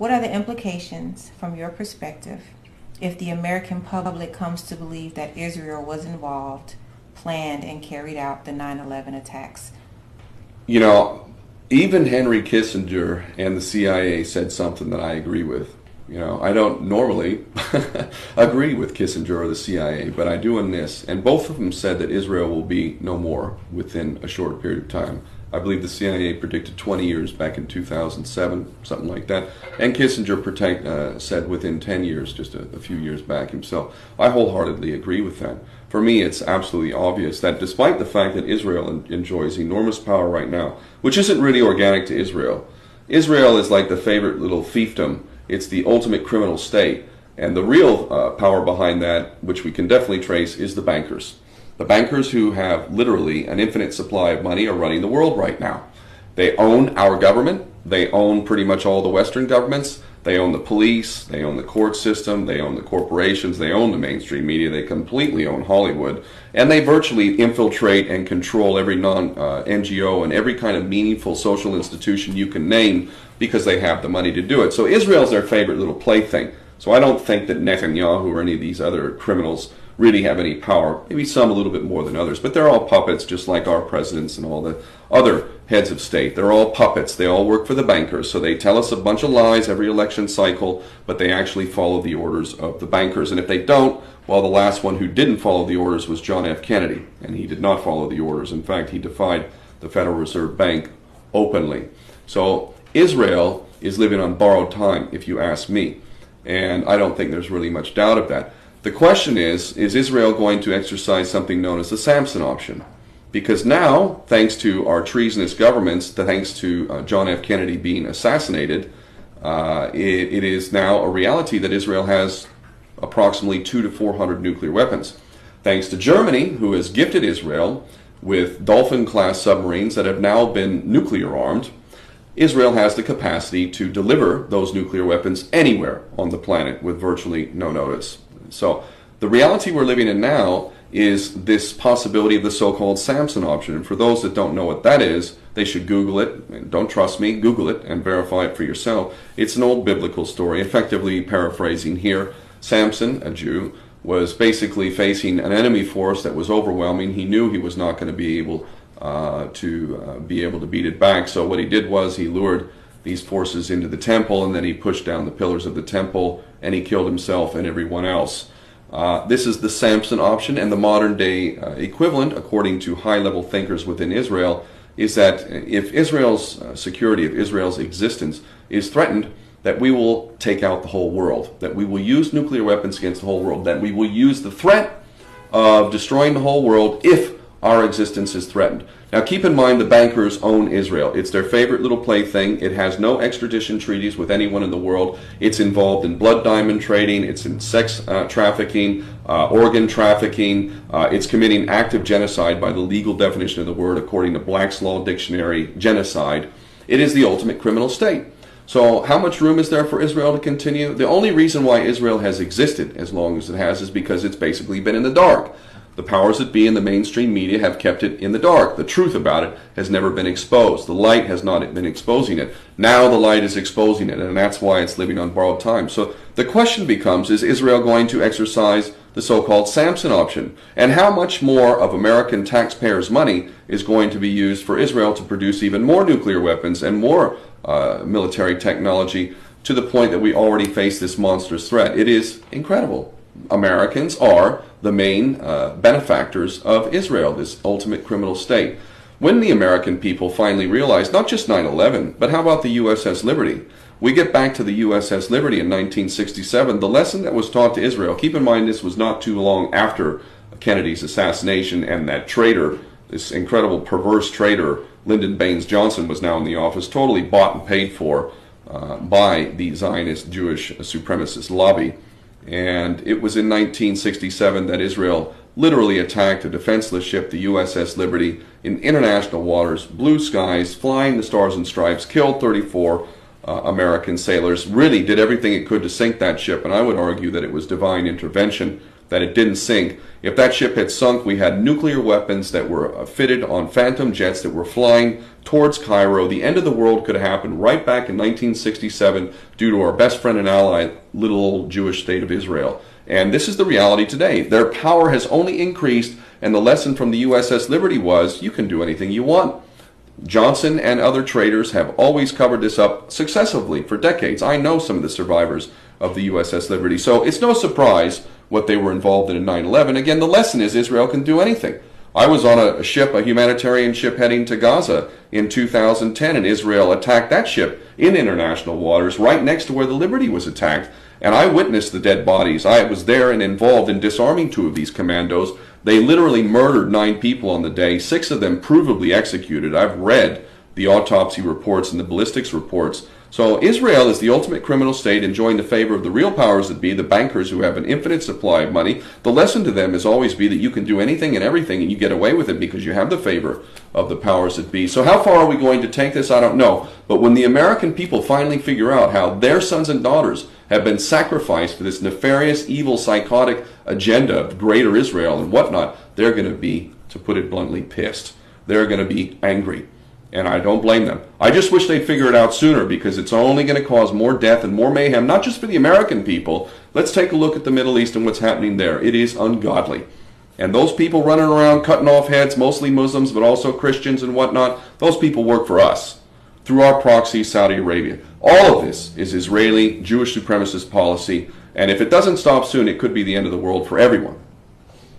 What are the implications from your perspective if the American public comes to believe that Israel was involved, planned, and carried out the 9/11 attacks? You know, even Henry Kissinger and the CIA said something that I agree with. You know, I don't normally agree with Kissinger or the CIA, but I do in this. And both of them said that Israel will be no more within a short period of time. I believe the CIA predicted 20 years back in 2007, something like that. And Kissinger said within 10 years, just a few years back himself. I wholeheartedly agree with that. For me, it's absolutely obvious that despite the fact that Israel enjoys enormous power right now, which isn't really organic to Israel, Israel is like the favorite little fiefdom. It's the ultimate criminal state. And the real power behind that, which we can definitely trace, is the bankers. The bankers who have literally an infinite supply of money are running the world right now. They own our government. They own pretty much all the Western governments. They own the police. They own the court system. They own the corporations. They own the mainstream media. They completely own Hollywood. And they virtually infiltrate and control every non-NGO and every kind of meaningful social institution you can name because they have the money to do it. So Israel's their favorite little plaything. So I don't think that Netanyahu or any of these other criminals really have any power. Maybe some a little bit more than others, but they're all puppets, just like our presidents and all the other heads of state. They're all puppets. They all work for the bankers. So they tell us a bunch of lies every election cycle, but they actually follow the orders of the bankers. And if they don't, well, the last one who didn't follow the orders was John F. Kennedy, and he did not follow the orders. In fact, he defied the Federal Reserve Bank openly. So Israel is living on borrowed time, if you ask me. And I don't think there's really much doubt of that. The question is Israel going to exercise something known as the Samson option? Because now, thanks to our treasonous governments, thanks to John F. Kennedy being assassinated, it is now a reality that Israel has approximately 200 to 400 nuclear weapons. Thanks to Germany, who has gifted Israel with Dolphin-class submarines that have now been nuclear armed, Israel has the capacity to deliver those nuclear weapons anywhere on the planet with virtually no notice. So the reality we're living in now is this possibility of the so-called Samson option. And for those that don't know what that is, they should Google it. And don't trust me, Google it and verify it for yourself. It's an old biblical story, effectively paraphrasing here. Samson, a Jew, was basically facing an enemy force that was overwhelming. He knew he was not going to be able to beat it back. So what he did was he lured these forces into the temple, and then he pushed down the pillars of the temple, and he killed himself and everyone else. This is the Samson option, and the modern day equivalent, according to high-level thinkers within Israel, is that if Israel's security, if Israel's existence is threatened, that we will take out the whole world, that we will use nuclear weapons against the whole world, that we will use the threat of destroying the whole world if our existence is threatened. Now keep in mind the bankers own Israel. It's their favorite little plaything. It has no extradition treaties with anyone in the world. It's involved in blood diamond trading. It's in sex trafficking, organ trafficking. It's committing active genocide by the legal definition of the word according to Black's Law Dictionary, genocide. It is the ultimate criminal state. So how much room is there for Israel to continue? The only reason why Israel has existed as long as it has is because it's basically been in the dark. The powers that be in the mainstream media have kept it in the dark. The truth about it has never been exposed. The light has not been exposing it. Now the light is exposing it, and that's why it's living on borrowed time. So the question becomes, is Israel going to exercise the so-called Samson option? And how much more of American taxpayers' money is going to be used for Israel to produce even more nuclear weapons and more military technology to the point that we already face this monstrous threat? It is incredible. Americans are the main benefactors of Israel, this ultimate criminal state. When the American people finally realized not just 9/11, but how about the USS Liberty? We get back to the USS Liberty in 1967. The lesson that was taught to Israel, keep in mind this was not too long after Kennedy's assassination, and that traitor, this incredible perverse traitor, Lyndon Baines Johnson, was now in the office, totally bought and paid for by the Zionist Jewish supremacist lobby. And it was in 1967 that Israel literally attacked a defenseless ship, the USS Liberty, in international waters, blue skies, flying the stars and stripes, killed 34 American sailors, really did everything it could to sink that ship. And I would argue that it was divine intervention that it didn't sink. If that ship had sunk, we had nuclear weapons that were fitted on Phantom jets that were flying towards Cairo. The end of the world could have happened right back in 1967 due to our best friend and ally, little old Jewish state of Israel. And this is the reality today. Their power has only increased, and the lesson from the USS Liberty was, you can do anything you want. Johnson and other traders have always covered this up successively for decades. I know some of the survivors of the USS Liberty. So it's no surprise what they were involved in 9/11. Again, the lesson is Israel can do anything. I was on a ship, a humanitarian ship heading to Gaza in 2010, and Israel attacked that ship in international waters right next to where the Liberty was attacked. And I witnessed the dead bodies. I was there and involved in disarming 2 of these commandos. They literally murdered 9 people on the day, 6 of them provably executed. I've read the autopsy reports and the ballistics reports. So Israel is the ultimate criminal state, enjoying the favor of the real powers that be, the bankers who have an infinite supply of money. The lesson to them is always be that you can do anything and everything and you get away with it because you have the favor of the powers that be. So how far are we going to take this? I don't know. But when the American people finally figure out how their sons and daughters have been sacrificed for this nefarious, evil, psychotic agenda of greater Israel and whatnot, they're going to be, to put it bluntly, pissed. They're going to be angry. And I don't blame them. I just wish they'd figure it out sooner, because it's only going to cause more death and more mayhem, not just for the American people. Let's take a look at the Middle East and what's happening there. It is ungodly. And those people running around cutting off heads, mostly Muslims, but also Christians and whatnot, those people work for us through our proxy, Saudi Arabia. All of this is Israeli Jewish supremacist policy. And if it doesn't stop soon, it could be the end of the world for everyone.